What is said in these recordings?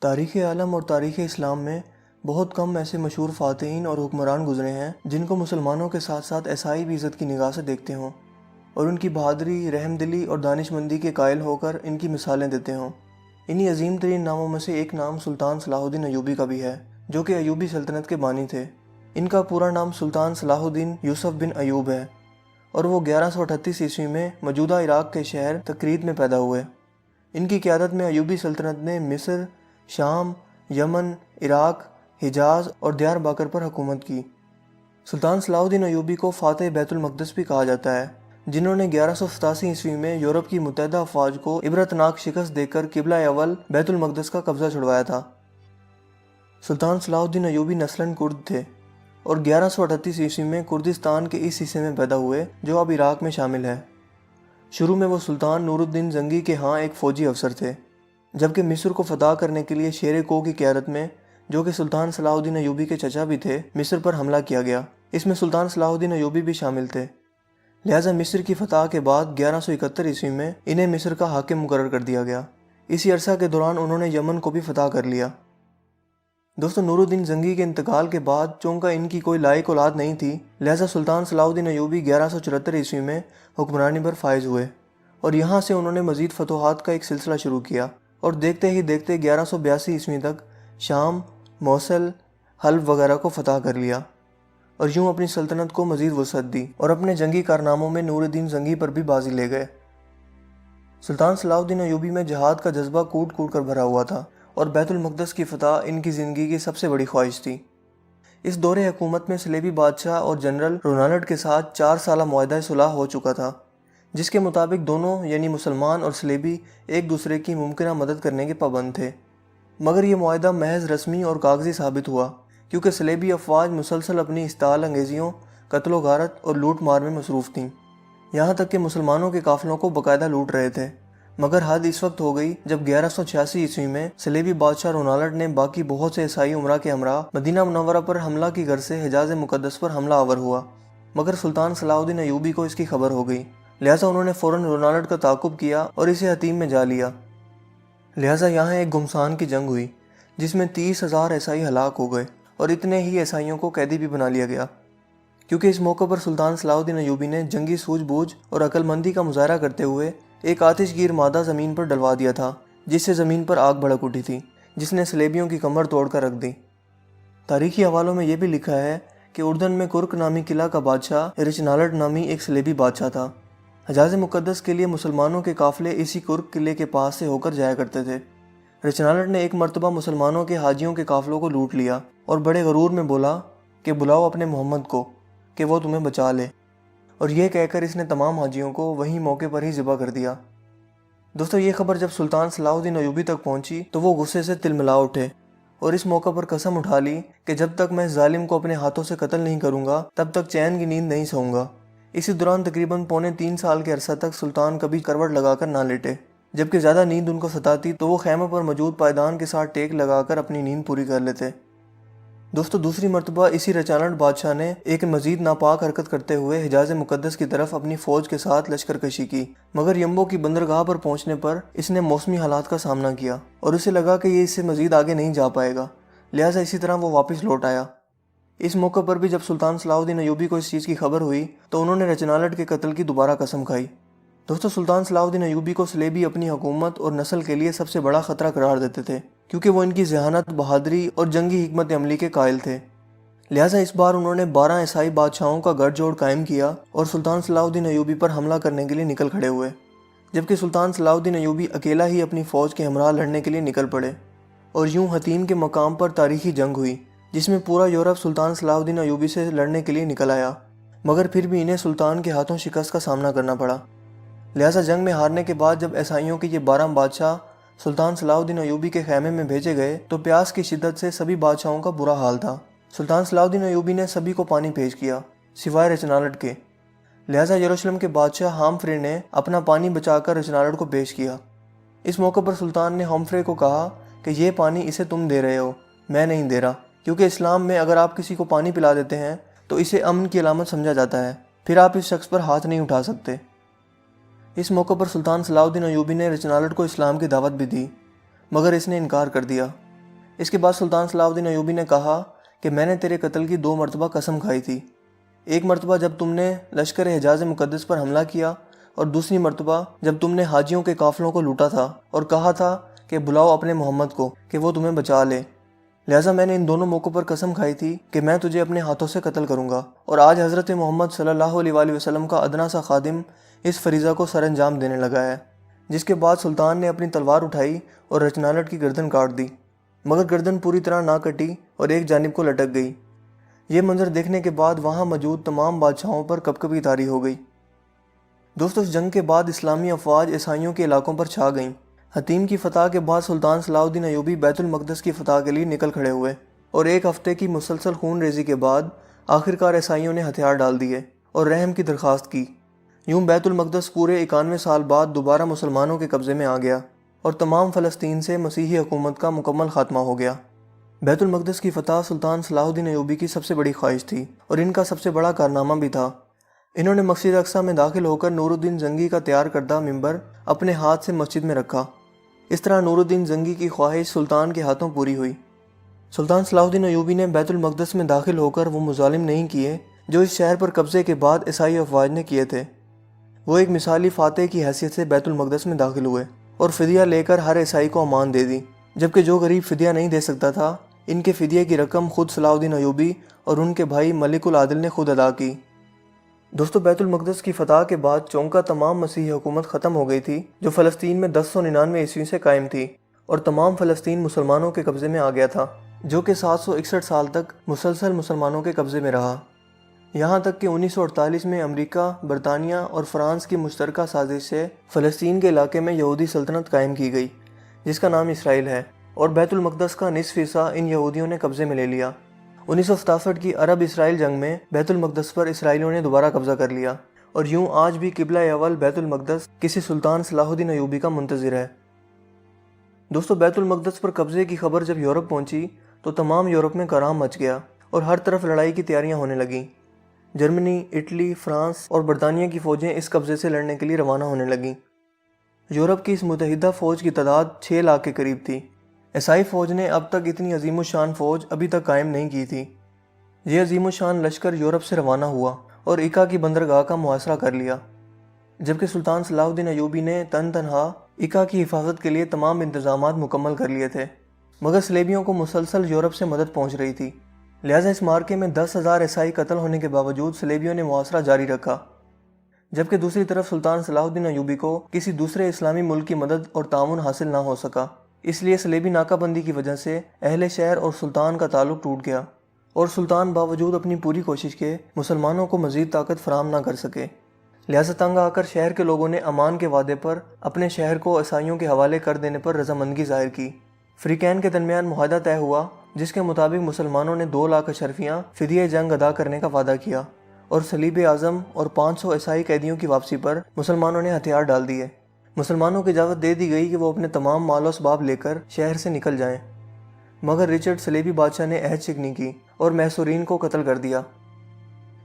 تاریخ عالم اور تاریخ اسلام میں بہت کم ایسے مشہور فاتحین اور حکمران گزرے ہیں جن کو مسلمانوں کے ساتھ ساتھ عیسائی بھی عزت کی نگاہ سے دیکھتے ہوں اور ان کی بہادری، رحم دلی اور دانش مندی کے قائل ہو کر ان کی مثالیں دیتے ہوں۔ انہی عظیم ترین ناموں میں سے ایک نام سلطان صلاح الدین ایوبی کا بھی ہے، جو کہ ایوبی سلطنت کے بانی تھے۔ ان کا پورا نام سلطان صلاح الدین یوسف بن ایوب ہے اور وہ 1138 عیسوی میں موجودہ عراق کے شہر تکریت میں پیدا ہوئے۔ ان کی قیادت میں ایوبی سلطنت نے مصر، شام، یمن، عراق، حجاز اور دیار باکر پر حکومت کی۔ سلطان صلاح الدین ایوبی کو فاتح بیت المقدس بھی کہا جاتا ہے، جنہوں نے 1187 عیسوی میں یورپ کی متحدہ افواج کو عبرتناک شکست دے کر قبلہ اول بیت المقدس کا قبضہ چھڑوایا تھا۔ سلطان صلاح الدین ایوبی نسلاً کرد تھے اور 1138 عیسوی میں کردستان کے اس حصے میں پیدا ہوئے جو اب عراق میں شامل ہے۔ شروع میں وہ سلطان نور الدین زنگی کے ہاں ایک فوجی افسر تھے، جبکہ مصر کو فتح کرنے کے لیے شیر کو کی قیادت میں، جو کہ سلطان صلاح الدین ایوبی کے چچا بھی تھے، مصر پر حملہ کیا گیا۔ اس میں سلطان صلاح الدین ایوبی بھی شامل تھے، لہٰذا مصر کی فتح کے بعد 1171 عیسوی میں انہیں مصر کا حاکم مقرر کر دیا گیا۔ اسی عرصہ کے دوران انہوں نے یمن کو بھی فتح کر لیا۔ دوستو، نور الدین زنگی کے انتقال کے بعد چونکہ ان کی کوئی لائق اولاد نہیں تھی، لہٰذا سلطان صلاح الدین ایوبی 1174 عیسوی میں حکمرانی پر فائز ہوئے اور یہاں سے انہوں نے مزید فتوحات کا ایک سلسلہ شروع کیا اور دیکھتے ہی دیکھتے 1182 عیسوی تک شام، موصل، حلب وغیرہ کو فتح کر لیا اور یوں اپنی سلطنت کو مزید وسعت دی اور اپنے جنگی کارناموں میں نور الدین زنگی پر بھی بازی لے گئے۔ سلطان صلاح الدین ایوبی میں جہاد کا جذبہ کوٹ کوٹ کر بھرا ہوا تھا اور بیت المقدس کی فتح ان کی زندگی کی سب سے بڑی خواہش تھی۔ اس دور حکومت میں صلیبی بادشاہ اور جنرل رونالڈ کے ساتھ 4 سالہ معاہدہ صلح ہو چکا تھا، جس کے مطابق دونوں یعنی مسلمان اور صلیبی ایک دوسرے کی ممکنہ مدد کرنے کے پابند تھے۔ مگر یہ معاہدہ محض رسمی اور کاغذی ثابت ہوا، کیونکہ صلیبی افواج مسلسل اپنی اشتعال انگیزیوں، قتل و غارت اور لوٹ مار میں مصروف تھیں، یہاں تک کہ مسلمانوں کے قافلوں کو باقاعدہ لوٹ رہے تھے۔ مگر حد اس وقت ہو گئی جب 1186 عیسوی میں صلیبی بادشاہ رونالڈ نے باقی بہت سے عیسائی امراء کے ہمراہ مدینہ منورہ پر حملہ کی غرض سے حجاز مقدس پر حملہ آور ہوا، مگر سلطان صلاح الدین ایوبی کو اس کی خبر ہو گئی، لہٰذا انہوں نے فوراً رونالڈ کا تعاقب کیا اور اسے حطیم میں جا لیا۔ لہٰذا یہاں ایک گھمسان کی جنگ ہوئی جس میں 30,000 عیسائی ہلاک ہو گئے اور اتنے ہی عیسائیوں کو قیدی بھی بنا لیا گیا، کیونکہ اس موقع پر سلطان صلاح الدین ایوبی نے جنگی سوجھ بوجھ اور عقل مندی کا مظاہرہ کرتے ہوئے ایک آتش گیر مادہ زمین پر ڈلوا دیا تھا، جس سے زمین پر آگ بھڑک اٹھی تھی، جس نے صلیبیوں کی کمر توڑ کر رکھ دی۔ تاریخی حوالوں میں یہ بھی لکھا ہے کہ اردن میں کرک نامی قلعہ کا بادشاہ رچنالڈ نامی ایک صلیبی بادشاہ تھا۔ حجاز مقدس کے لیے مسلمانوں کے قافلے اسی کرک قلعے کے پاس سے ہو کر جایا کرتے تھے۔ رچنالڈ نے ایک مرتبہ مسلمانوں کے حاجیوں کے قافلوں کو لوٹ لیا اور بڑے غرور میں بولا کہ بلاؤ اپنے محمد کو کہ وہ تمہیں بچا لے، اور یہ کہہ کر اس نے تمام حاجیوں کو وہیں موقع پر ہی ذبح کر دیا۔ دوستو، یہ خبر جب سلطان صلاح الدین ایوبی تک پہنچی تو وہ غصے سے تلملا اٹھے اور اس موقع پر قسم اٹھا لی کہ جب تک میں اس ظالم کو اپنے ہاتھوں سے قتل نہیں کروں گا تب تک چین کی نیند نہیں سوؤں گا۔ اسی دوران تقریباً 3.25 سال کے عرصہ تک سلطان کبھی کروٹ لگا کر نہ لیٹے، جبکہ زیادہ نیند ان کو ستاتی تو وہ خیمے پر موجود پائیدان کے ساتھ ٹیک لگا کر اپنی نیند پوری کر لیتے۔ دوستو، دوسری مرتبہ اسی رچانڈ بادشاہ نے ایک مزید ناپاک حرکت کرتے ہوئے حجاز مقدس کی طرف اپنی فوج کے ساتھ لشکر کشی کی، مگر یمبو کی بندرگاہ پر پہنچنے پر اس نے موسمی حالات کا سامنا کیا اور اسے لگا کہ یہ اس سے مزید آگے نہیں جا پائے گا، لہٰذا اسی طرح وہ واپس لوٹ آیا۔ اس موقع پر بھی جب سلطان صلاح الدین ایوبی کو اس چیز کی خبر ہوئی تو انہوں نے رچنالڈ کے قتل کی دوبارہ قسم کھائی۔ دوستو، سلطان صلاح الدین ایوبی کو صلیبی اپنی حکومت اور نسل کے لیے سب سے بڑا خطرہ قرار دیتے تھے، کیونکہ وہ ان کی ذہانت، بہادری اور جنگی حکمت عملی کے قائل تھے۔ لہٰذا اس بار انہوں نے 12 عیسائی بادشاہوں کا گٹھ جوڑ قائم کیا اور سلطان صلاح الدین ایوبی پر حملہ کرنے کے لیے نکل کھڑے ہوئے، جبکہ سلطان صلاح الدین ایوبی اکیلا ہی اپنی فوج کے ہمراہ لڑنے کے لیے نکل پڑے اور یوں حطیم کے مقام پر تاریخی جنگ ہوئی جس میں پورا یورپ سلطان صلاح الدین ایوبی سے لڑنے کے لیے نکل آیا، مگر پھر بھی انہیں سلطان کے ہاتھوں شکست کا سامنا کرنا پڑا۔ لہٰذا جنگ میں ہارنے کے بعد جب عیسائیوں کے یہ 12 بادشاہ سلطان صلاح الدین ایوبی کے خیمے میں بھیجے گئے تو پیاس کی شدت سے سبھی بادشاہوں کا برا حال تھا۔ سلطان صلاح الدین ایوبی نے سبھی کو پانی پیش کیا سوائے رچنالڈ کے، لہٰذا یروشلم کے بادشاہ ہامفرے نے اپنا پانی بچا کر رچنالڈ کو پیش کیا۔ اس موقع پر سلطان نے ہامفرے کو کہا کہ یہ پانی اسے تم دے رہے ہو، میں نہیں دے رہا، کیونکہ اسلام میں اگر آپ کسی کو پانی پلا دیتے ہیں تو اسے امن کی علامت سمجھا جاتا ہے، پھر آپ اس شخص پر ہاتھ نہیں اٹھا سکتے۔ اس موقع پر سلطان صلاح الدین ایوبی نے رچنالڈ کو اسلام کی دعوت بھی دی، مگر اس نے انکار کر دیا اس کے بعد سلطان صلاح الدین ایوبی نے کہا کہ میں نے تیرے قتل کی 2 مرتبہ قسم کھائی تھی، ایک مرتبہ جب تم نے لشکر حجاز مقدس پر حملہ کیا، اور دوسری مرتبہ جب تم نے حاجیوں کے قافلوں کو لوٹا تھا اور کہا تھا کہ بلاؤ اپنے محمد کو کہ وہ تمہیں بچا لے۔ لہٰذا میں نے ان دونوں موقعوں پر قسم کھائی تھی کہ میں تجھے اپنے ہاتھوں سے قتل کروں گا، اور آج حضرت محمد صلی اللہ علیہ وآلہ وسلم کا ادنا سا خادم اس فریضہ کو سر انجام دینے لگا ہے۔ جس کے بعد سلطان نے اپنی تلوار اٹھائی اور رچنالٹ کی گردن کاٹ دی، مگر گردن پوری طرح نہ کٹی اور ایک جانب کو لٹک گئی۔ یہ منظر دیکھنے کے بعد وہاں موجود تمام بادشاہوں پر کپکپی طاری ہو گئی۔ دوستو، اس جنگ کے بعد اسلامی افواج عیسائیوں کے علاقوں پر چھا گئیں۔ حطیم کی فتح کے بعد سلطان صلاح الدین ایوبی بیت المقدس کی فتح کے لیے نکل کھڑے ہوئے، اور ایک ہفتے کی مسلسل خون ریزی کے بعد آخرکار عیسائیوں نے ہتھیار ڈال دیے اور رحم کی درخواست کی۔ یوں بیت المقدس پورے 91 سال بعد دوبارہ مسلمانوں کے قبضے میں آ گیا، اور تمام فلسطین سے مسیحی حکومت کا مکمل خاتمہ ہو گیا۔ بیت المقدس کی فتح سلطان صلاح الدین ایوبی کی سب سے بڑی خواہش تھی، اور ان کا سب سے بڑا کارنامہ بھی تھا۔ انہوں نے مسجد اقصیٰ میں داخل ہو کر نور الدین زنگی کا تیار کردہ منبر اپنے ہاتھ سے مسجد میں رکھا۔ اس طرح نور الدین زنگی کی خواہش سلطان کے ہاتھوں پوری ہوئی۔ سلطان صلاح الدین ایوبی نے بیت المقدس میں داخل ہو کر وہ مظالم نہیں کیے جو اس شہر پر قبضے کے بعد عیسائی افواج نے کیے تھے۔ وہ ایک مثالی فاتح کی حیثیت سے بیت المقدس میں داخل ہوئے اور فدیہ لے کر ہر عیسائی کو امان دے دی، جبکہ جو غریب فدیہ نہیں دے سکتا تھا، ان کے فدیے کی رقم خود صلاح الدین ایوبی اور ان کے بھائی ملک العادل نے خود ادا کی۔ دوستو، بیت المقدس کی فتح کے بعد چونکہ تمام مسیحی حکومت ختم ہو گئی تھی جو فلسطین میں 1099 عیسوی سے قائم تھی، اور تمام فلسطین مسلمانوں کے قبضے میں آ گیا تھا، جو کہ 761 سال تک مسلسل مسلمانوں کے قبضے میں رہا، یہاں تک کہ 1948 میں امریکہ، برطانیہ اور فرانس کی مشترکہ سازش سے فلسطین کے علاقے میں یہودی سلطنت قائم کی گئی جس کا نام اسرائیل ہے، اور بیت المقدس کا نصف حصہ ان یہودیوں نے قبضے میں لے لیا۔ 1967 کی عرب اسرائیل جنگ میں بیت المقدس پر اسرائیلیوں نے دوبارہ قبضہ کر لیا، اور یوں آج بھی قبلہ اول بیت المقدس کسی سلطان صلاح الدین ایوبی کا منتظر ہے۔ دوستو، بیت المقدس پر قبضے کی خبر جب یورپ پہنچی تو تمام یورپ میں کوہرام مچ گیا اور ہر طرف لڑائی کی تیاریاں ہونے لگیں۔ جرمنی، اٹلی، فرانس اور برطانیہ کی فوجیں اس قبضے سے لڑنے کے لیے روانہ ہونے لگیں۔ یورپ کی اس متحدہ فوج کی تعداد 6 لاکھ کے قریب تھی۔ عیسائی فوج نے اب تک اتنی عظیم الشان فوج ابھی تک قائم نہیں کی تھی۔ یہ عظیم الشان لشکر یورپ سے روانہ ہوا اور ایکا کی بندرگاہ کا محاصرہ کر لیا، جبکہ سلطان صلاح الدین ایوبی نے تنہا ایکا کی حفاظت کے لیے تمام انتظامات مکمل کر لیے تھے، مگر صلیبیوں کو مسلسل یورپ سے مدد پہنچ رہی تھی، لہٰذا اس مارکے میں 10,000 عیسائی قتل ہونے کے باوجود صلیبیوں نے محاصرہ جاری رکھا، جبکہ دوسری طرف سلطان صلاح الدین ایوبی کو کسی دوسرے اسلامی ملک کی مدد اور تعاون حاصل نہ ہو سکا۔ اس لیے صلیبی ناکہ بندی کی وجہ سے اہل شہر اور سلطان کا تعلق ٹوٹ گیا، اور سلطان باوجود اپنی پوری کوشش کے مسلمانوں کو مزید طاقت فراہم نہ کر سکے، لہٰذا تنگ آ کر شہر کے لوگوں نے امان کے وعدے پر اپنے شہر کو عیسائیوں کے حوالے کر دینے پر رضامندگی ظاہر کی۔ فریقین کے درمیان معاہدہ طے ہوا جس کے مطابق مسلمانوں نے 2 لاکھ اشرفیاں فدیہ جنگ ادا کرنے کا وعدہ کیا، اور صلیب اعظم اور 500 عیسائی قیدیوں کی واپسی پر مسلمانوں نے ہتھیار ڈال دیے۔ مسلمانوں کو اجازت دے دی گئی کہ وہ اپنے تمام مال و اسباب لے کر شہر سے نکل جائیں، مگر رچرڈ صلیبی بادشاہ نے عہد شکنی کی اور محصورین کو قتل کر دیا۔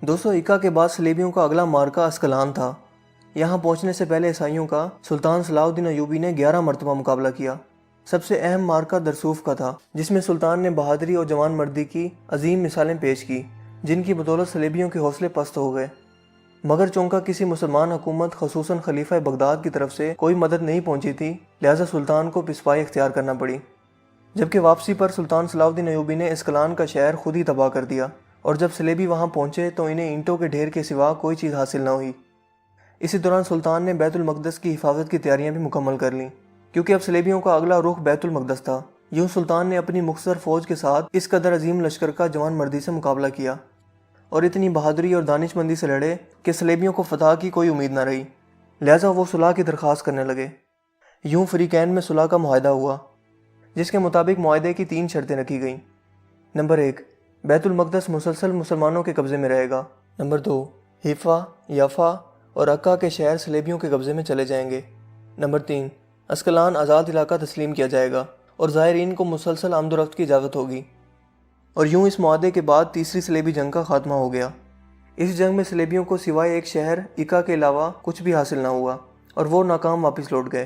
دوستو، ایکا کے بعد صلیبیوں کا اگلا مارکہ اسکلان تھا۔ یہاں پہنچنے سے پہلے عیسائیوں کا سلطان صلاح الدین ایوبی نے 11 مرتبہ مقابلہ کیا۔ سب سے اہم مارکہ درسوف کا تھا، جس میں سلطان نے بہادری اور جوان مردی کی عظیم مثالیں پیش کی، جن کی بدولت صلیبیوں کے حوصلے پست ہو گئے، مگر چونکہ کسی مسلمان حکومت خصوصاً خلیفہ بغداد کی طرف سے کوئی مدد نہیں پہنچی تھی، لہذا سلطان کو پسپائی اختیار کرنا پڑی، جبکہ واپسی پر سلطان صلاح الدین ایوبی نے اسکلان کا شہر خود ہی تباہ کر دیا، اور جب صلیبی وہاں پہنچے تو انہیں اینٹوں کے ڈھیر کے سوا کوئی چیز حاصل نہ ہوئی۔ اسی دوران سلطان نے بیت المقدس کی حفاظت کی تیاریاں بھی مکمل کر لیں، کیونکہ اب صلیبیوں کا اگلا رخ بیت المقدس تھا۔ یوں سلطان نے اپنی مختصر فوج کے ساتھ اس قدر عظیم لشکر کا جوان مردی سے مقابلہ کیا اور اتنی بہادری اور دانش مندی سے لڑے کہ صلیبیوں کو فتح کی کوئی امید نہ رہی، لہٰذا وہ صلح کی درخواست کرنے لگے۔ یوں فریقین میں صلح کا معاہدہ ہوا، جس کے مطابق معاہدے کی 3 شرطیں رکھی گئیں۔ نمبر 1، بیت المقدس مسلسل مسلمانوں کے قبضے میں رہے گا۔ نمبر 2، حیفا، یافا اور عکا کے شہر صلیبیوں کے قبضے میں چلے جائیں گے۔ نمبر 3، اسکلان آزاد علاقہ تسلیم کیا جائے گا اور زائرین کو مسلسل آمد و رفت کی اجازت ہوگی۔ اور یوں اس معاہدے کے بعد تیسری صلیبی جنگ کا خاتمہ ہو گیا۔ اس جنگ میں صلیبیوں کو سوائے ایک شہر ایکا کے علاوہ کچھ بھی حاصل نہ ہوا اور وہ ناکام واپس لوٹ گئے۔